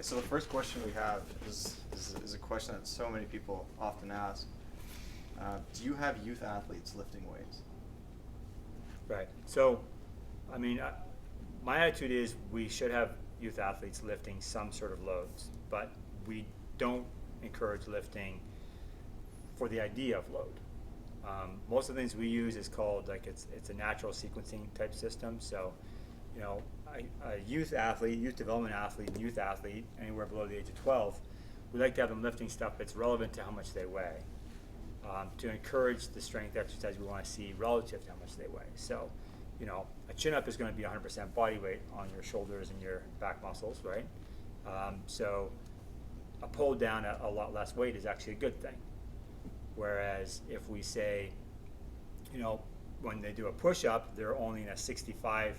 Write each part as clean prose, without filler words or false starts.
So the first question we have is a question that so many people often ask. Do you have youth athletes lifting weights? Right. So, I mean, my attitude is we should have youth athletes lifting some sort of loads, but we don't encourage lifting for the idea of load. Most of the things we use is called it's a natural sequencing type system. So, a youth athlete, youth development athlete, and youth athlete anywhere below the age of 12, we like to have them lifting stuff that's relevant to how much they weigh. To encourage the strength exercise we want to see relative to how much they weigh. So, a chin-up is going to be 100% body weight on your shoulders and your back muscles, right? So a pull down a lot less weight is actually a good thing. Whereas if we say, when they do a push-up, they're only in a 65%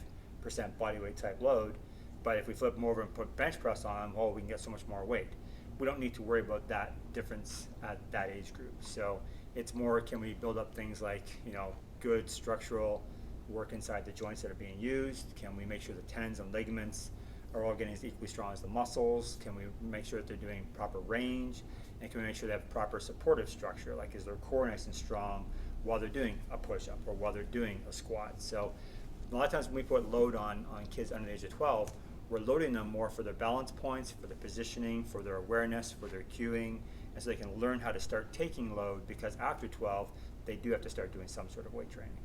body weight type load, but if we flip them over and put bench press on them, we can get so much more weight. We don't need to worry about that difference at that age group. So it's more, can we build up things like, good structural work inside the joints that are being used? Can we make sure the tendons and ligaments are all getting as equally strong as the muscles? Can we make sure that they're doing proper range? And can we make sure they have proper supportive structure? Like, is their core nice and strong while they're doing a push-up or while they're doing a squat? So a lot of times when we put load on kids under the age of 12, we're loading them more for their balance points, for their positioning, for their awareness, for their cueing, and so they can learn how to start taking load, because after 12, they do have to start doing some sort of weight training.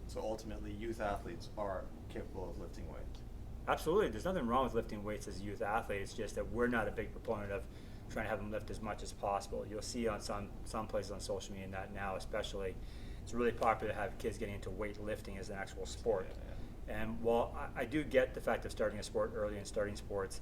So ultimately, youth athletes are capable of lifting weights. Absolutely. There's nothing wrong with lifting weights as a youth athlete. It's just that we're not a big proponent of trying to have them lift as much as possible. You'll see on some places on social media that now especially, it's really popular to have kids getting into weightlifting as an actual sport. And while I do get the fact of starting a sport early and starting sports,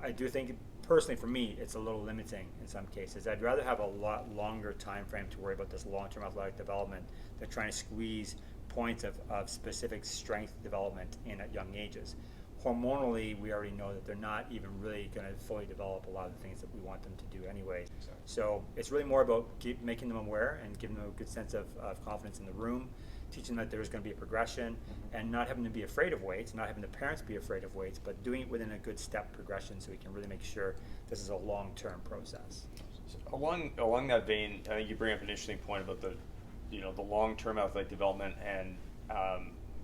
I do think, personally for me, it's a little limiting in some cases. I'd rather have a lot longer time frame to worry about this long-term athletic development than trying to squeeze points of specific strength development in at young ages. Hormonally, we already know that they're not even really going to fully develop a lot of the things that we want them to do anyway. Exactly. So it's really more about making them aware and giving them a good sense of confidence in the room, teaching them that there's going to be a progression, and not having to be afraid of weights, not having the parents be afraid of weights, but doing it within a good step progression so we can really make sure this is a long-term process. So along that vein, I think you bring up an interesting point about the long-term athletic development, and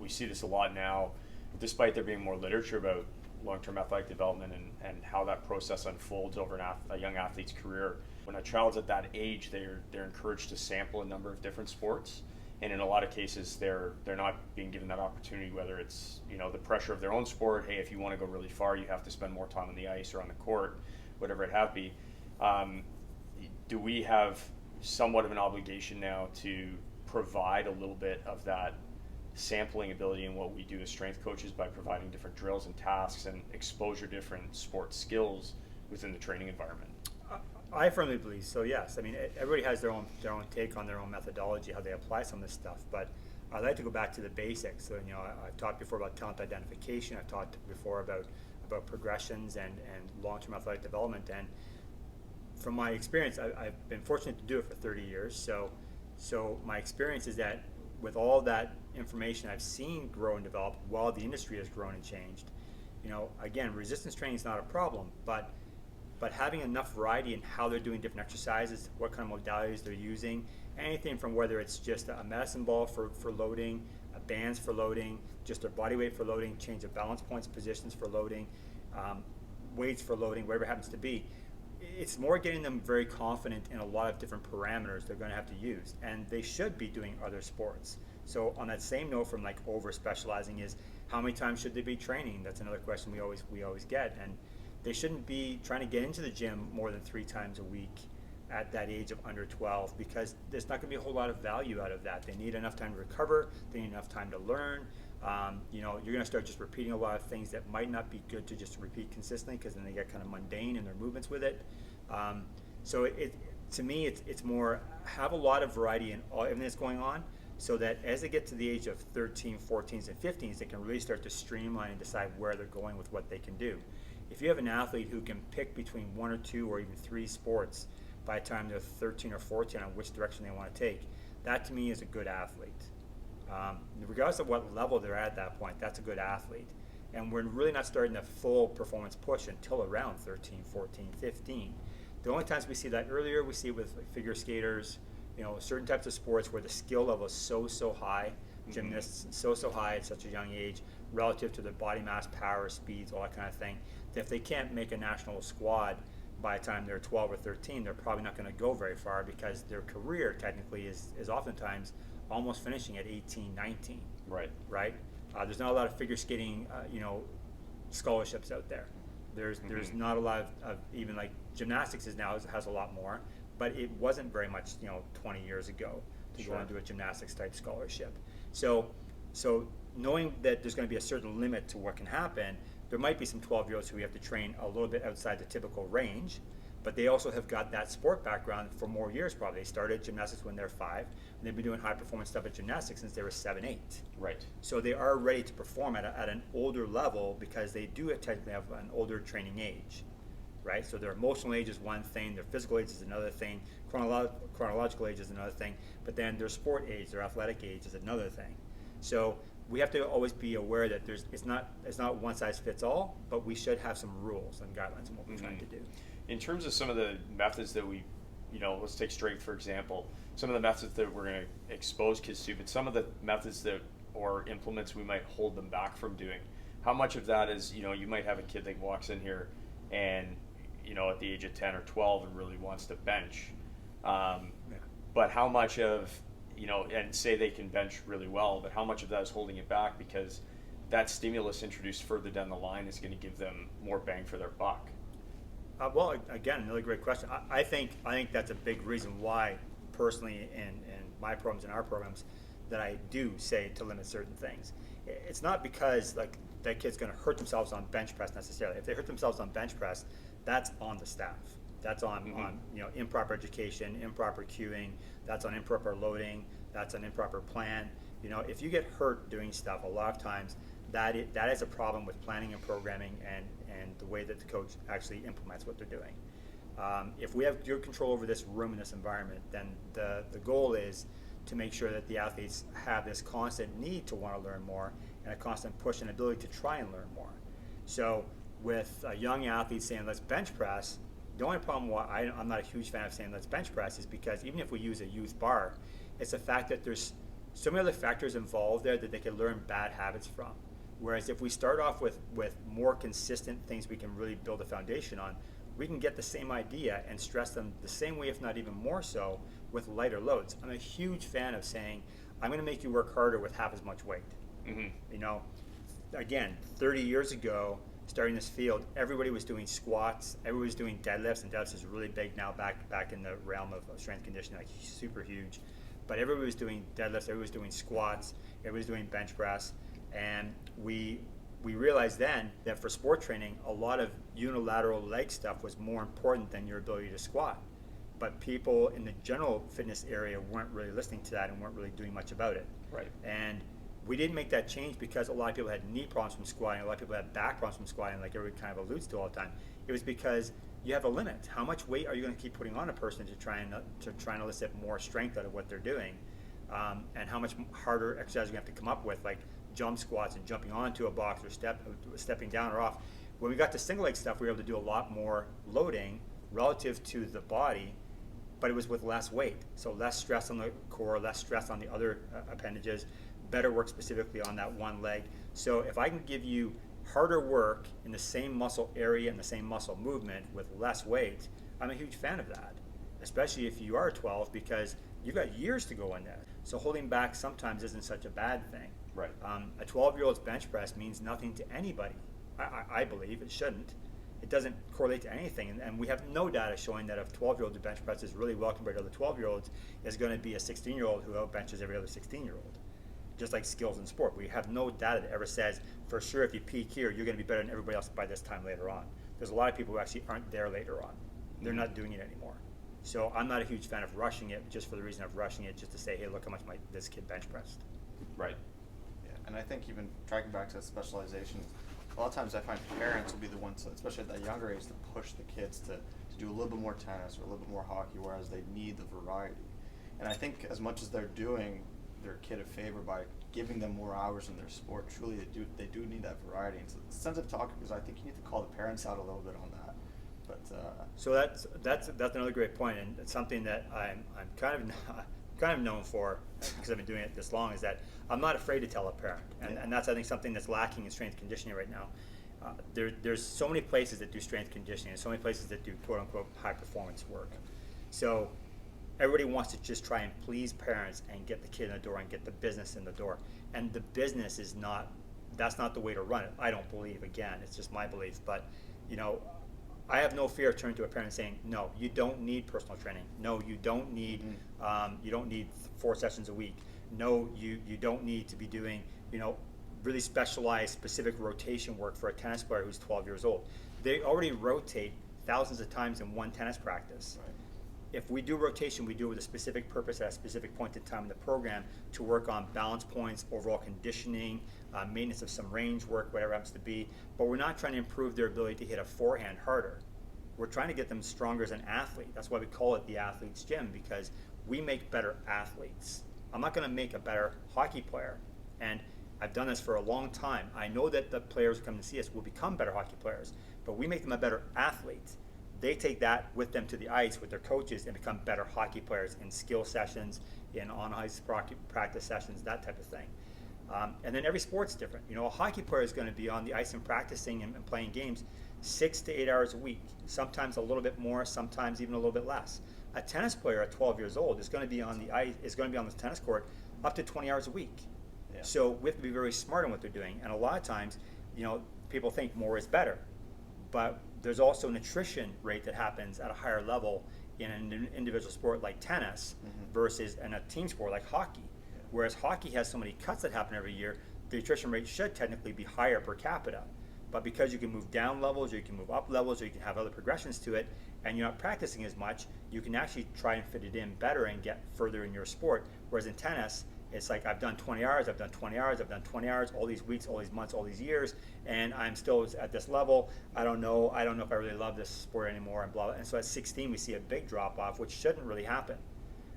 we see this a lot now, despite there being more literature about long-term athletic development and how that process unfolds over a young athlete's career. When a child's at that age, they're encouraged to sample a number of different sports, and in a lot of cases they're not being given that opportunity, whether it's the pressure of their own sport. Hey, if you want to go really far, you have to spend more time on the ice or on the court, whatever it have be. Do we have somewhat of an obligation now to provide a little bit of that sampling ability in what we do as strength coaches by providing different drills and tasks and exposure to different sport skills within the training environment? I firmly believe so. Yes, I mean, everybody has their own take on their own methodology, how they apply some of this stuff. But I like to go back to the basics. So I've talked before about talent identification. I've talked before about progressions and long-term athletic development. And from my experience, I've been fortunate to do it for 30 years. So my experience is that with all that information I've seen grow and develop while the industry has grown and changed, again, resistance training is not a problem, but having enough variety in how they're doing different exercises, what kind of modalities they're using, anything from whether it's just a medicine ball for loading, a bands for loading, just their body weight for loading, change of balance points, positions for loading, weights for loading, whatever it happens to be. It's more getting them very confident in a lot of different parameters they're going to have to use, and they should be doing other sports. So on that same note, from over specializing, is how many times should they be training? That's another question we always get, and they shouldn't be trying to get into the gym more than 3 times a week at that age of under 12, because there's not going to be a whole lot of value out of that. They need enough time to recover. They need enough time to learn. You're going to start just repeating a lot of things that might not be good to just repeat consistently, because then they get kind of mundane in their movements with it. So to me, it's more have a lot of variety in everything that's going on, so that as they get to the age of 13, 14s, and 15s, they can really start to streamline and decide where they're going with what they can do. If you have an athlete who can pick between 1 or 2 or even 3 sports by the time they're 13 or 14 on which direction they want to take, that to me is a good athlete. Regardless of what level they're at that point, that's a good athlete. And we're really not starting a full performance push until around 13, 14, 15. The only times we see that earlier, we see it with like figure skaters, certain types of sports where the skill level is so high, gymnasts so high at such a young age relative to their body mass, power, speeds, all that kind of thing, that if they can't make a national squad by the time they're 12 or 13, they're probably not going to go very far because their career technically is oftentimes almost finishing at 18, 19. Right? There's not a lot of figure skating, scholarships out there. There's not a lot of even like gymnastics has a lot more, but it wasn't very much 20 years ago to go into a gymnastics type scholarship. So knowing that there's going to be a certain limit to what can happen, there might be some 12-year-olds who we have to train a little bit outside the typical range, but they also have got that sport background for more years probably. They started gymnastics when they're 5, and they've been doing high performance stuff at gymnastics since they were 7, 8. Right. So they are ready to perform at an older level because they do technically have an older training age, right? So their emotional age is one thing, their physical age is another thing, chronological age is another thing, but then their sport age, their athletic age is another thing. So we have to always be aware that it's not one size fits all, but we should have some rules and guidelines on what we're trying to do. In terms of some of the methods that we, let's take strength for example, some of the methods that we're going to expose kids to, but some of the methods that or implements we might hold them back from doing. How much of that is, you might have a kid that walks in here and, at the age of 10 or 12 and really wants to bench. But how much of, and say they can bench really well, but how much of that is holding it back because that stimulus introduced further down the line is going to give them more bang for their buck? Well, again, another great question. I think that's a big reason why, personally, in my programs and our programs, that I do say to limit certain things. It's not because like that kid's going to hurt themselves on bench press necessarily. If they hurt themselves on bench press, that's on the staff. That's on improper education, improper cueing. That's on improper loading. That's an improper plan. If you get hurt doing stuff, a lot of times that is a problem with planning and programming and the way that the coach actually implements what they're doing. If we have good control over this room and this environment, then the goal is to make sure that the athletes have this constant need to want to learn more and a constant push and ability to try and learn more. So with young athletes saying let's bench press, the only problem why I'm not a huge fan of saying let's bench press is because even if we use a youth bar, it's the fact that there's so many other factors involved there that they can learn bad habits from. Whereas if we start off with more consistent things we can really build a foundation on, we can get the same idea and stress them the same way, if not even more so, with lighter loads. I'm a huge fan of saying, I'm going to make you work harder with half as much weight. Again, 30 years ago, starting this field, everybody was doing squats, everybody was doing deadlifts, and deadlifts is really big now back in the realm of strength conditioning, like super huge. But everybody was doing deadlifts, everybody was doing squats, everybody was doing bench press, and we realized then that for sport training, a lot of unilateral leg stuff was more important than your ability to squat. But people in the general fitness area weren't really listening to that and weren't really doing much about it. Right. And we didn't make that change because a lot of people had knee problems from squatting, a lot of people had back problems from squatting, like everybody kind of alludes to all the time. It was because you have a limit. How much weight are you going to keep putting on a person to try and elicit more strength out of what they're doing? And how much harder exercise you have to come up with, like jump squats and jumping onto a box or stepping down or off. When we got to single leg stuff, we were able to do a lot more loading relative to the body, but it was with less weight. So less stress on the core, less stress on the other appendages, better work specifically on that one leg. So if I can give you harder work in the same muscle area and the same muscle movement with less weight, I'm a huge fan of that, especially if you are 12, because you've got years to go in there. So holding back sometimes isn't such a bad thing. Right. A 12-year-old's bench press means nothing to anybody. I believe it shouldn't. It doesn't correlate to anything, and we have no data showing that if 12-year-old who bench presses really well compared to other 12-year-olds is going to be a 16-year-old who outbenches every other 16-year-old. Just like skills in sport, we have no data that ever says for sure if you peak here, you're going to be better than everybody else by this time later on. There's a lot of people who actually aren't there later on. They're not doing it anymore. So I'm not a huge fan of rushing it just for the reason of rushing it, just to say, hey, look how much this kid bench pressed. Right. Yeah, and I think even tracking back to specialization, a lot of times I find parents will be the ones, especially at that younger age, to push the kids to do a little bit more tennis or a little bit more hockey, whereas they need the variety. And I think as much as they're doing their kid a favor by giving them more hours in their sport. Truly, they do need that variety. And so it's a sensitive topic because I think you need to call the parents out a little bit on that. But So that's another great point, and it's something that I'm kind of known for because I've been doing it this long, is that I'm not afraid to tell a parent, and that's, I think, something that's lacking in strength conditioning right now. There's so many places that do strength conditioning, and so many places that do quote unquote high performance work. So everybody wants to just try and please parents and get the kid in the door and get the business in the door, and the business is not. That's not the way to run it. I don't believe. Again, it's just my belief, but I have no fear of turning to a parent saying, no, you don't need personal training. No, you don't need you don't need 4 sessions a week. No, you don't need to be doing really specialized specific rotation work for a tennis player who's 12 years old. They already rotate thousands of times in one tennis practice. Right. If we do rotation, we do it with a specific purpose at a specific point in time in the program to work on balance points, overall conditioning, maintenance of some range work, whatever it happens to be. But we're not trying to improve their ability to hit a forehand harder. We're trying to get them stronger as an athlete. That's why we call it the athlete's gym, because we make better athletes. I'm not going to make a better hockey player. And I've done this for a long time. I know that the players who come to see us will become better hockey players, but we make them a better athlete. They take that with them to the ice with their coaches and become better hockey players in skill sessions, in on-ice practice sessions, that type of thing. And then every sport's different. A hockey player is going to be on the ice and practicing and playing games 6 to 8 hours a week, sometimes a little bit more, sometimes even a little bit less. A tennis player at 12 years old is going to be on the ice, is going to be on the tennis court up to 20 hours a week. Yeah. So we have to be very smart in what they're doing. And a lot of times, people think more is better, but there's also an attrition rate that happens at a higher level in an individual sport like tennis versus in a team sport like hockey. Yeah. Whereas hockey has so many cuts that happen every year, the attrition rate should technically be higher per capita. But because you can move down levels, or you can move up levels, or you can have other progressions to it, and you're not practicing as much, you can actually try and fit it in better and get further in your sport. Whereas in tennis, it's like I've done 20 hours, I've done 20 hours, I've done 20 hours, all these weeks, all these months, all these years, and I'm still at this level. I don't know if I really love this sport anymore, and blah, blah. And so at 16, we see a big drop off, which shouldn't really happen.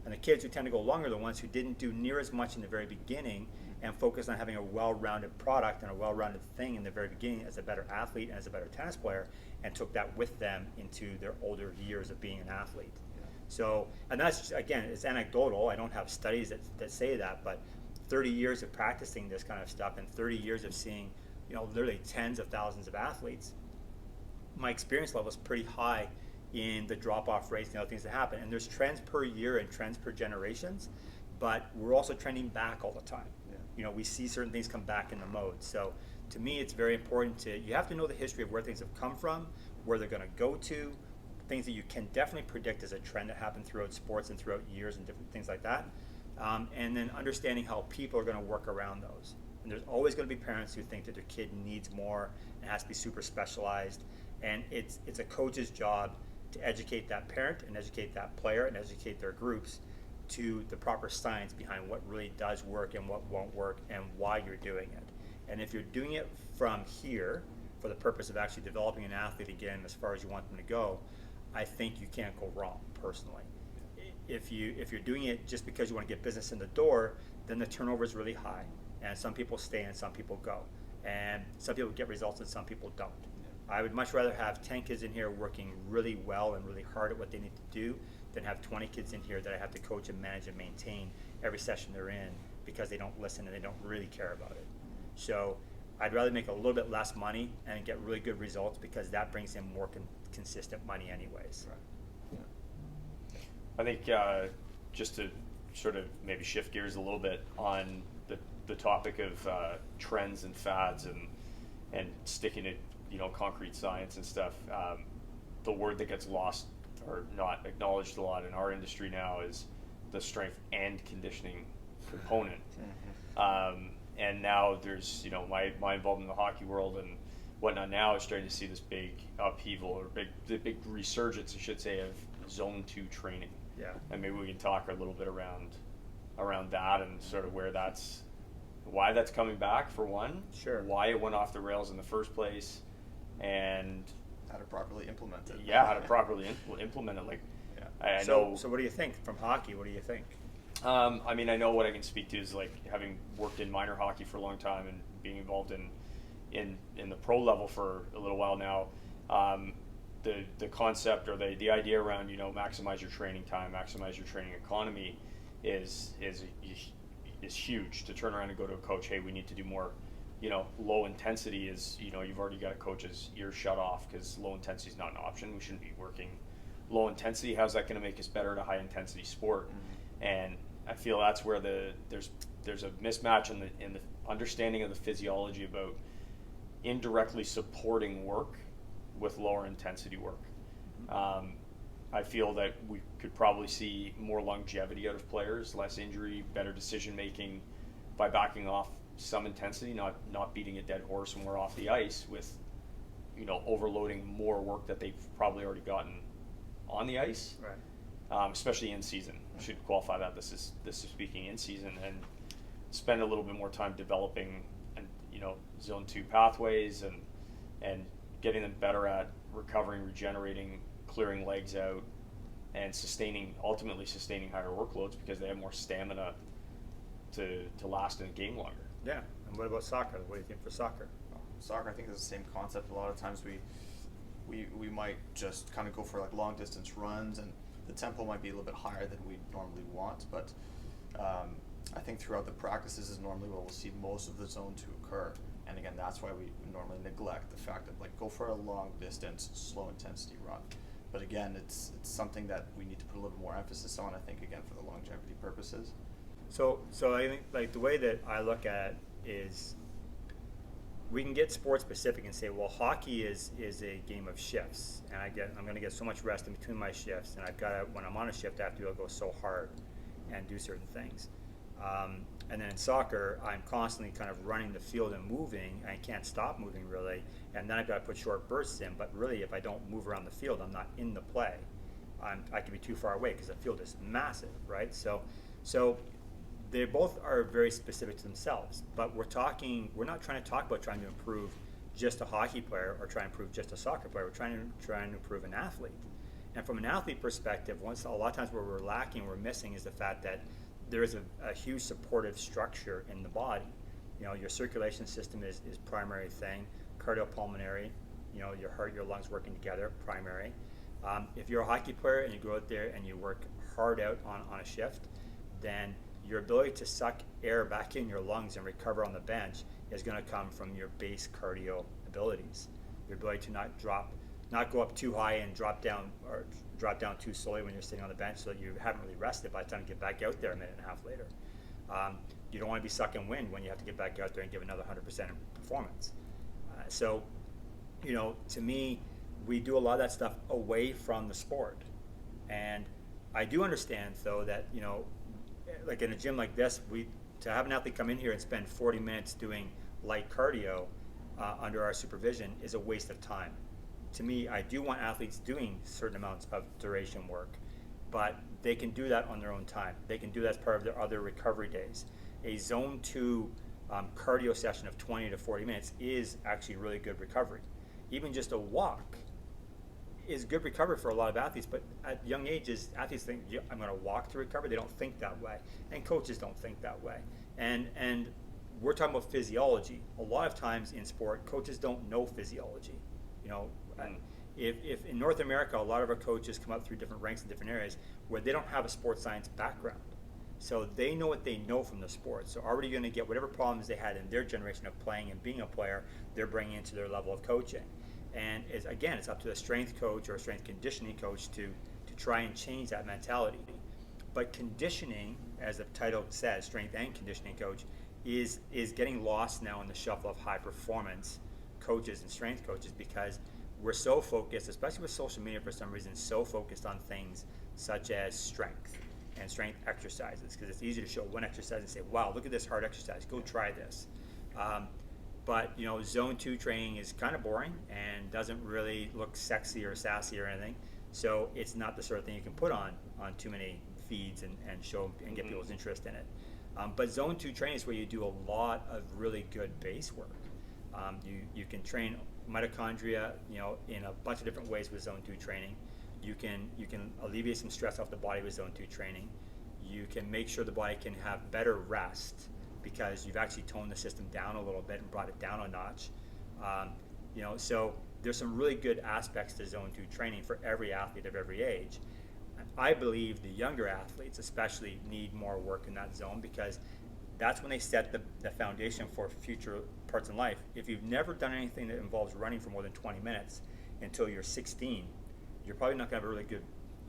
And the kids who tend to go longer are the ones who didn't do near as much in the very beginning and focus on having a well-rounded product and a well-rounded thing in the very beginning as a better athlete and as a better tennis player, and took that with them into their older years of being an athlete. Yeah. So, and that's, again, it's anecdotal. I don't have studies that say that, but 30 years of practicing this kind of stuff and 30 years of seeing, literally tens of thousands of athletes, my experience level is pretty high in the drop-off rates and other things that happen. And there's trends per year and trends per generations, but we're also trending back all the time. We see certain things come back in the mode. So to me, it's very important you have to know the history of where things have come from, where they're going to go to, things that you can definitely predict as a trend that happened throughout sports and throughout years and different things like that. And then understanding how people are going to work around those. And there's always going to be parents who think that their kid needs more and has to be super specialized. And it's a coach's job to educate that parent and educate that player and educate their groups to the proper science behind what really does work and what won't work and why you're doing it. And if you're doing it from here for the purpose of actually developing an athlete again as far as you want them to go, I think you can't go wrong, personally. If you're doing it just because you want to get business in the door, then the turnover is really high. And some people stay and some people go. And some people get results and some people don't. I would much rather have 10 kids in here working really well and really hard at what they need to do than have 20 kids in here that I have to coach and manage and maintain every session they're in because they don't listen and they don't really care about it. So I'd rather make a little bit less money and get really good results because that brings in more consistent money anyways. Right. Yeah. I think just to sort of maybe shift gears a little bit on the topic of trends and fads and sticking to concrete science and stuff, the word that gets lost or not acknowledged a lot in our industry now is the strength and conditioning component. And now there's, my involvement in the hockey world and whatnot now is starting to see this big upheaval or the big resurgence, I should say, of zone 2 training. Yeah. And maybe we can talk a little bit around that and sort of why that's coming back for one. Sure. Why it went off the rails in the first place, and how to properly implement it. Yeah, how to properly implement it. Like, yeah. I know. So what do you think from hockey? What do you think? I mean, I know what I can speak to is like having worked in minor hockey for a long time and being involved in the pro level for a little while now. The concept or the idea around, you know, maximize your training time, maximize your training economy is huge. To turn around and go to a coach, hey, we need to do more. You know, low intensity is, you know, you've already got a coach's ears shut off because low intensity is not an option. We shouldn't be working low intensity. How's that going to make us better at a high intensity sport? Mm-hmm. And I feel that's where there's a mismatch in the understanding of the physiology about indirectly supporting work with lower intensity work. I feel that we could probably see more longevity out of players, less injury, better decision making by backing off some intensity, not beating a dead horse when we're off the ice with, you know, overloading more work that they've probably already gotten on the ice. Right. Especially in season. Should qualify that this is speaking in season, and spend a little bit more time developing and, you know, zone 2 pathways and getting them better at recovering, regenerating, clearing legs out, and ultimately sustaining higher workloads because they have more stamina to last in a game longer. Yeah. And what about soccer? What do you think for soccer? Soccer, I think, is the same concept. A lot of times we might just kind of go for like long distance runs, and the tempo might be a little bit higher than we normally want, but I think throughout the practices is normally where we'll see most of the zone 2 occur. And again, that's why we normally neglect the fact of like go for a long distance, slow intensity run. But again, it's something that we need to put a little more emphasis on, I think, again, for the longevity purposes. So I think like the way that I look at it is we can get sport specific and say, well, hockey is a game of shifts, and I'm going to get so much rest in between my shifts, and when I'm on a shift, I have to go so hard and do certain things. And then in soccer, I'm constantly kind of running the field and moving. I can't stop moving really, and then I've got to put short bursts in. But really, if I don't move around the field, I'm not in the play. I could be too far away because the field is massive, right? So they both are very specific to themselves, but we're not trying to talk about trying to improve just a hockey player or try to improve just a soccer player. We're trying to improve an athlete. And from an athlete perspective, a lot of times where we're lacking, we're missing is the fact that there is a huge supportive structure in the body. You know, your circulation system is primary thing, cardiopulmonary, you know, your heart, your lungs working together, primary. If you're a hockey player and you go out there and you work hard out on a shift, then your ability to suck air back in your lungs and recover on the bench is going to come from your base cardio abilities. Your ability to not go up too high and drop down too slowly when you're sitting on the bench, so that you haven't really rested by the time you get back out there a minute and a half later. You don't want to be sucking wind when you have to get back out there and give another 100% in performance. So, you know, to me, we do a lot of that stuff away from the sport, and I do understand though that, you know, like in a gym like this, to have an athlete come in here and spend 40 minutes doing light cardio under our supervision is a waste of time. To me, I do want athletes doing certain amounts of duration work, but they can do that on their own time. They can do that as part of their other recovery days. A zone 2 cardio session of 20 to 40 minutes is actually really good recovery. Even just a walk is good recovery for a lot of athletes, but at young ages, athletes think, yeah, I'm going to walk to recover. They don't think that way, and coaches don't think that way. And we're talking about physiology. A lot of times in sport, coaches don't know physiology. You know, if in North America, a lot of our coaches come up through different ranks in different areas where they don't have a sports science background. So they know what they know from the sport. So already going to get whatever problems they had in their generation of playing and being a player, they're bringing into their level of coaching. And it's up to the strength coach or a strength conditioning coach to try and change that mentality. But conditioning, as the title says, strength and conditioning coach, is getting lost now in the shuffle of high performance coaches and strength coaches, because we're so focused, especially with social media for some reason, so focused on things such as strength and strength exercises, because it's easy to show one exercise and say, wow, look at this hard exercise, go try this. But you know, zone 2 training is kind of boring and doesn't really look sexy or sassy or anything. So it's not the sort of thing you can put on too many feeds and show and get people's interest in it. But zone 2 training is where you do a lot of really good base work. You can train mitochondria, you know, in a bunch of different ways with zone 2 training. You can alleviate some stress off the body with zone 2 training. You can make sure the body can have better rest because you've actually toned the system down a little bit and brought it down a notch. So there's some really good aspects to Zone 2 training for every athlete of every age. I believe the younger athletes especially need more work in that zone because that's when they set the foundation for future parts in life. If you've never done anything that involves running for more than 20 minutes until you're 16, you're probably not going to have a really good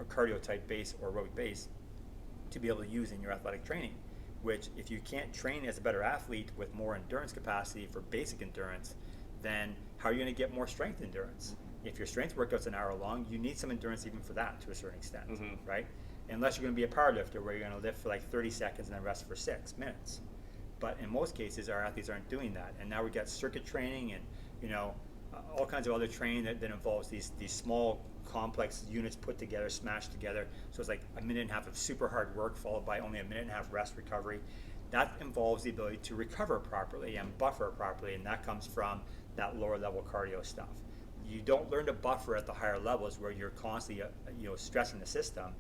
cardio type base or aerobic base to be able to use in your athletic training, which if you can't train as a better athlete with more endurance capacity for basic endurance, then how are you going to get more strength endurance? If your strength workout's an hour long, you need some endurance even for that to a certain extent, right? Unless you're going to be a power lifter where you're going to lift for like 30 seconds and then rest for 6 minutes. But in most cases, our athletes aren't doing that. And now we've got circuit training and, all kinds of other training that involves these small, complex units put together, smashed together. So it's like a minute and a half of super hard work followed by only a minute and a half rest recovery. That involves the ability to recover properly and buffer properly, and that comes from that lower level cardio stuff. You don't learn to buffer at the higher levels where you're constantly stressing the system.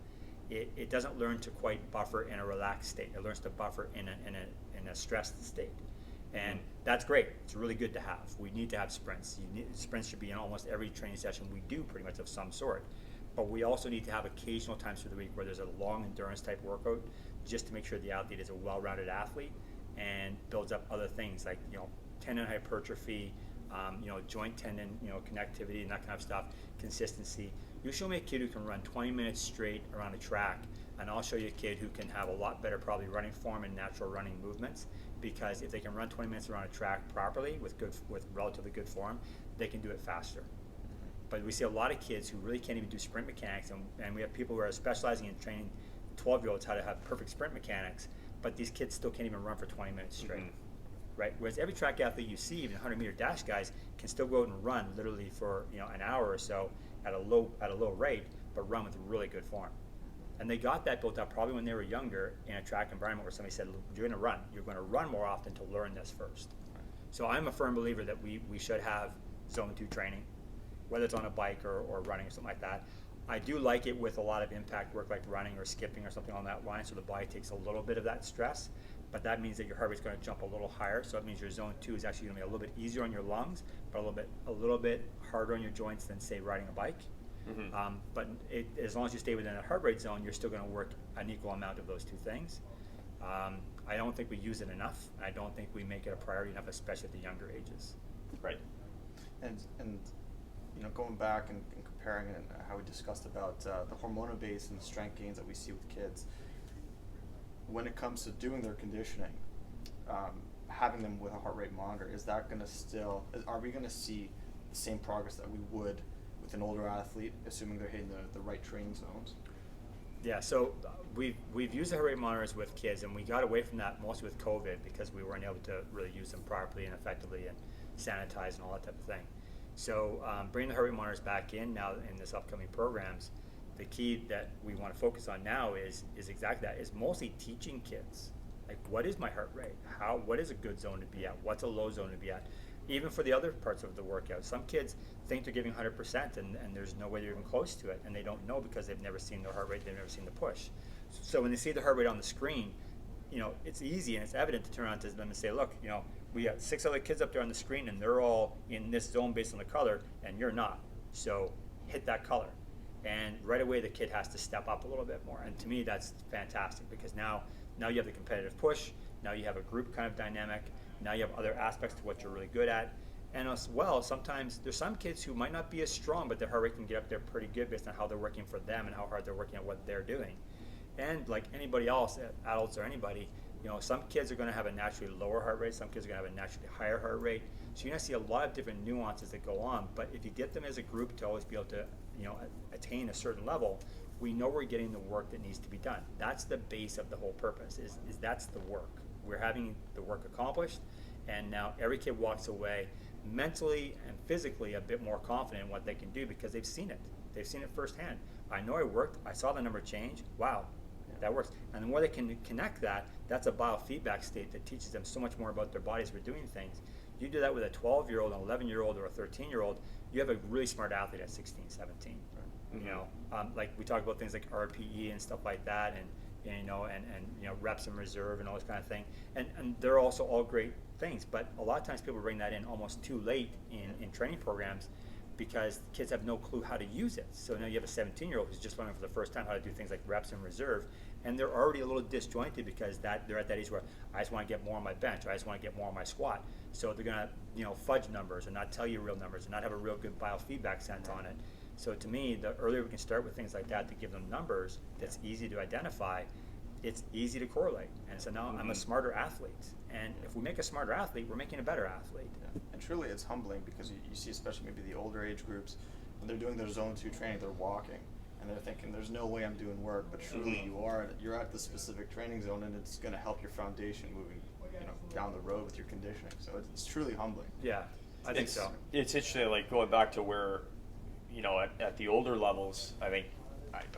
It doesn't learn to quite buffer in a relaxed state. It learns to buffer in a stressed state, and that's great. It's really good to have. We need to have sprints. Sprints should be in almost every training session we do, pretty much of some sort. But we also need to have occasional times through the week where there's a long endurance type workout, just to make sure the athlete is a well-rounded athlete and builds up other things like tendon hypertrophy, joint tendon, connectivity and that kind of stuff, consistency. You show me a kid who can run 20 minutes straight around a track, and I'll show you a kid who can have a lot better probably running form and natural running movements, because if they can run 20 minutes around a track properly with relatively good form, they can do it faster. But we see a lot of kids who really can't even do sprint mechanics, and we have people who are specializing in training 12-year-olds how to have perfect sprint mechanics, but these kids still can't even run for 20 minutes straight. Right? Whereas every track athlete you see, even 100-meter dash guys, can still go out and run literally for an hour or so at a low rate, but run with really good form. And they got that built up probably when they were younger in a track environment where somebody said, you're going to run. You're going to run more often to learn this first. So I'm a firm believer that we should have Zone 2 training, whether it's on a bike or running or something like that. I do like it with a lot of impact work like running or skipping or something on that line, so the body takes a little bit of that stress. But that means that your heart rate's going to jump a little higher, so it means your Zone 2 is actually going to be a little bit easier on your lungs, but a little bit harder on your joints than, say, riding a bike. But as long as you stay within a heart rate zone, you're still going to work an equal amount of those two things. I don't think we use it enough. I don't think we make it a priority enough, especially at the younger ages. Right. And going back and comparing and how we discussed about the hormonal base and the strength gains that we see with kids, when it comes to doing their conditioning, having them with a heart rate monitor, are we going to see the same progress that we would with an older athlete, assuming they're hitting the right training zones? Yeah, so we've used the heart rate monitors with kids, and we got away from that mostly with COVID because we weren't able to really use them properly and effectively and sanitize and all that type of thing. So bringing the heart rate monitors back in now in this upcoming programs, the key that we want to focus on now is exactly that, is mostly teaching kids, like, what is my heart rate? What is a good zone to be at? What's a low zone to be at? Even for the other parts of the workout. Some kids think they're giving 100% and there's no way they're even close to it, and they don't know because they've never seen their heart rate, they've never seen the push. So when they see the heart rate on the screen, it's easy and it's evident to turn around to them and say, look, we got 6 other kids up there on the screen and they're all in this zone based on the color, and you're not. So hit that color. And right away the kid has to step up a little bit more. And to me that's fantastic, because now you have the competitive push, now you have a group kind of dynamic, now you have other aspects to what you're really good at. And as well, sometimes there's some kids who might not be as strong, but their heart rate can get up there pretty good based on how they're working for them and how hard they're working at what they're doing. And like anybody else, adults or anybody, some kids are going to have a naturally lower heart rate, some kids are going to have a naturally higher heart rate. So you're going to see a lot of different nuances that go on, but if you get them as a group to always be able to attain a certain level, we know we're getting the work that needs to be done. That's the base of the whole purpose, is that's the work. We're having the work accomplished, and now every kid walks away mentally and physically a bit more confident in what they can do because they've seen it. They've seen it firsthand. I know it worked. I saw the number change. Wow, that works. And the more they can connect that, that's a biofeedback state that teaches them so much more about their bodies for doing things. You do that with a 12-year-old, an 11-year-old, or a 13-year-old, you have a really smart athlete at 16, 17. Like we talk about things like RPE and stuff like that, and reps in reserve and all this kind of thing. And they're also all great things, but a lot of times people bring that in almost too late in training programs because kids have no clue how to use it. So now you have a 17-year-old who's just learning for the first time how to do things like reps in reserve, and they're already a little disjointed because they're at that age where I just want to get more on my bench, or I just want to get more on my squat. So they're gonna fudge numbers and not tell you real numbers and not have a real good biofeedback sense on it. So to me, the earlier we can start with things like that to give them numbers that's easy to identify, it's easy to correlate. And so now I'm a smarter athlete. And if we make a smarter athlete, we're making a better athlete. Yeah. And truly it's humbling because you see especially maybe the older age groups, when they're doing their zone 2 training, they're walking. And they're thinking, there's no way I'm doing work, but truly you're at the specific training zone, and it's going to help your foundation moving down the road with your conditioning. So it's truly humbling. Yeah, I think so. It's interesting, like going back to where, at the older levels, I think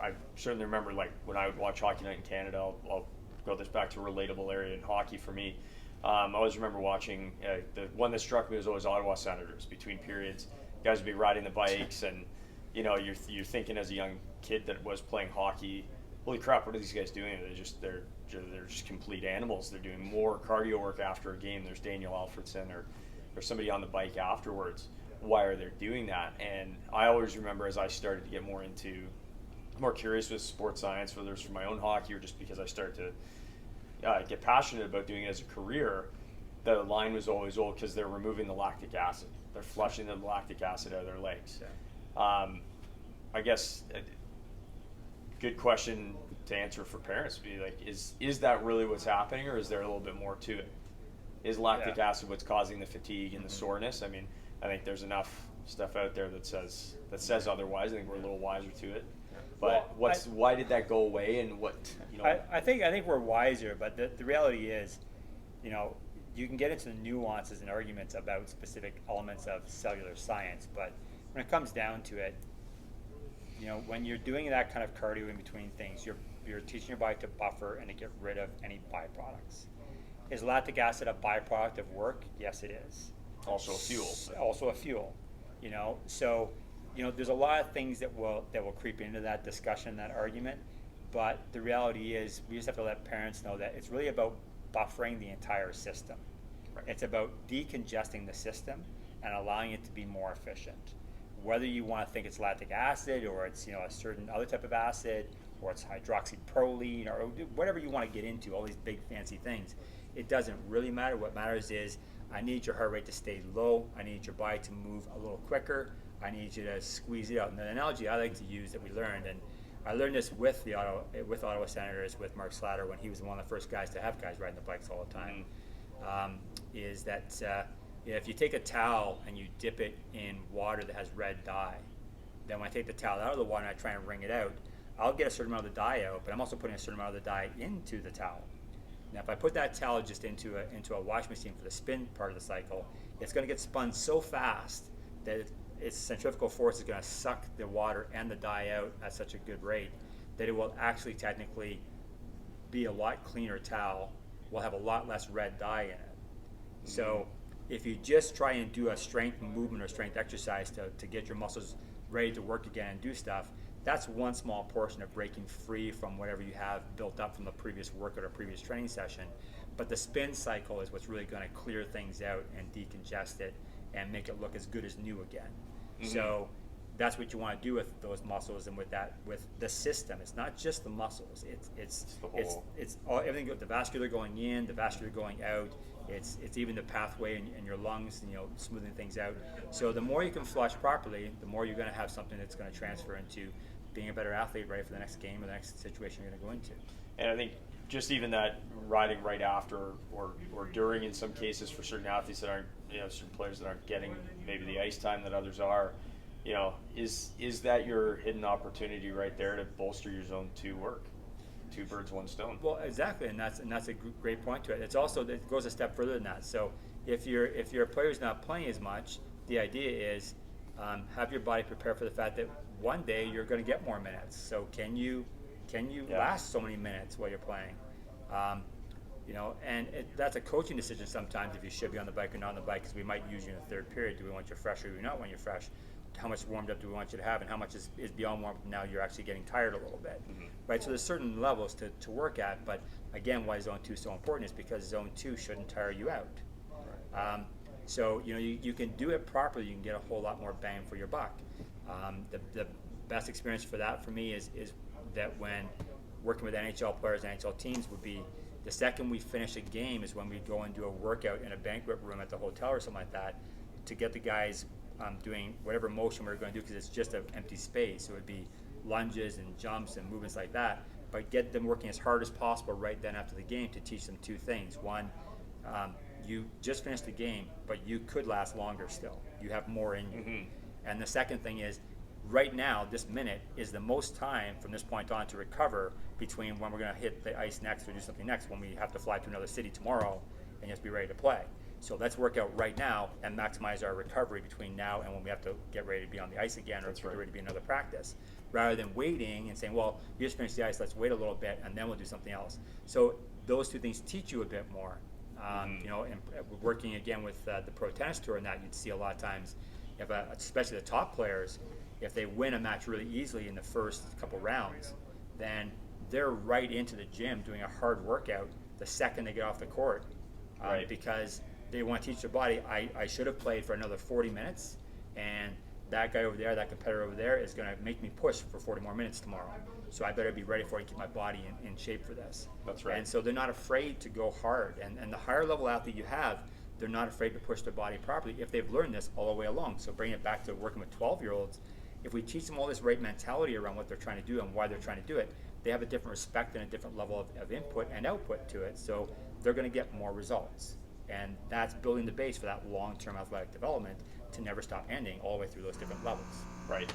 I certainly remember, like when I would watch Hockey Night in Canada, I'll go this back to a relatable area in hockey for me. I always remember watching, the one that struck me was always Ottawa Senators. Between periods, guys would be riding the bikes, and you're thinking as a young kid that was playing hockey, holy crap, what are these guys doing? They're just complete animals. They're doing more cardio work after a game. There's Daniel Alfredson or somebody on the bike afterwards. Why are they doing that? And I always remember as I started to get more curious with sports science, whether it's for my own hockey or just because I started to get passionate about doing it as a career, the line was always old because they're removing the lactic acid. They're flushing the lactic acid out of their legs. I guess a good question to answer for parents would be like, is that really what's happening, or is there a little bit more to it? Is lactic acid what's causing the fatigue and the soreness? I mean, I think there's enough stuff out there that says otherwise. I think we're a little wiser to it. But why did that go away, and what? I think we're wiser, but the reality is, you can get into the nuances and arguments about specific elements of cellular science, but when it comes down to it, when you're doing that kind of cardio in between things, you're teaching your body to buffer and to get rid of any byproducts. Is lactic acid a byproduct of work? Yes, it is. Also a fuel. Also a fuel. So there's a lot of things that will creep into that discussion, that argument. But the reality is, we just have to let parents know that it's really about buffering the entire system. Right. It's about decongesting the system and allowing it to be more efficient. Whether you want to think it's lactic acid, or it's a certain other type of acid, or it's hydroxyproline, or whatever you want to get into, all these big fancy things, it doesn't really matter. What matters is, I need your heart rate to stay low. I need your body to move a little quicker. I need you to squeeze it out. And the analogy I like to use that we learned, and I learned this with Ottawa Senators, with Mark Slatter, when he was one of the first guys to have guys riding the bikes all the time, is that if you take a towel and you dip it in water that has red dye, then when I take the towel out of the water and I try and wring it out, I'll get a certain amount of the dye out, but I'm also putting a certain amount of the dye into the towel. Now, if I put that towel just into a wash machine for the spin part of the cycle, it's going to get spun so fast that its centrifugal force is going to suck the water and the dye out at such a good rate that it will actually technically be a lot cleaner towel, will have a lot less red dye in it. So if you just try and do a strength movement or strength exercise to get your muscles ready to work again and do stuff, that's one small portion of breaking free from whatever you have built up from the previous workout or previous training session. But the spin cycle is what's really going to clear things out and decongest it and make it look as good as new again. So that's what you want to do with those muscles and with the system. It's not just the muscles. It's all, everything. The vascular going in, the vascular going out. It's even the pathway in your lungs, smoothing things out. So the more you can flush properly, the more you're going to have something that's going to transfer into being a better athlete, ready for the next game or the next situation you're going to go into. And I think just even that riding right after or during, in some cases, for certain athletes that aren't, certain players that aren't getting maybe the ice time that others are, is that your hidden opportunity right there to bolster your zone 2 work? 2 birds, 1 stone. Well, exactly, and that's a great point to it. It's also, it goes a step further than that. So if your player's not playing as much, the idea is have your body prepare for the fact that one day you're going to get more minutes. So can you last so many minutes while you're playing? And that's a coaching decision sometimes, if you should be on the bike or not on the bike, because we might use you in the third period. Do we want you fresh or do we not want you fresh? how much warmed up do we want you to have, and how much is beyond warm up now you're actually getting tired a little bit, Mm-hmm. right? So there's certain levels to work at, but again, why zone 2 is so important is because zone 2 shouldn't tire you out. So you can do it properly, you can get a whole lot more bang for your buck. The best experience for that for me is that when working with NHL players, NHL teams would be the second we finish a game is when we go and do a workout in a banquet room at the hotel or something like that to get the guys doing whatever motion we're going to do, because it's just an empty space. So it would be lunges and jumps and movements like that, but get them working as hard as possible right then after the game to teach them two things. One, you just finished the game, but you could last longer still. You have more in you. Mm-hmm. And the second thing is, right now, this minute is the most time from this point on to recover between when we're going to hit the ice next or do something next, when we have to fly to another city tomorrow and just be ready to play. So let's work out right now and maximize our recovery between now and when we have to get ready to be on the ice again, or That's get right. ready to be another practice, rather than waiting and saying, well, you just finished the ice, let's wait a little bit and then we'll do something else. So those two things teach you a bit more. Mm-hmm. And working again with the pro tennis tour, and that you'd see a lot of times, if especially the top players, if they win a match really easily in the first couple rounds, then they're right into the gym doing a hard workout the second they get off the court, Right. because they want to teach their body, I should have played for another 40 minutes, and that guy over there, that competitor over there, is going to make me push for 40 more minutes tomorrow. So I better be ready for it and keep my body in shape for this. That's right. And so they're not afraid to go hard. And the higher level athlete you have, they're not afraid to push their body properly if they've learned this all the way along. So bringing it back to working with 12-year-olds, if we teach them all this right mentality around what they're trying to do and why they're trying to do it, they have a different respect and a different level of input and output to it. So they're going to get more results. And that's building the base for that long-term athletic development to never stop ending all the way through those different levels. Right.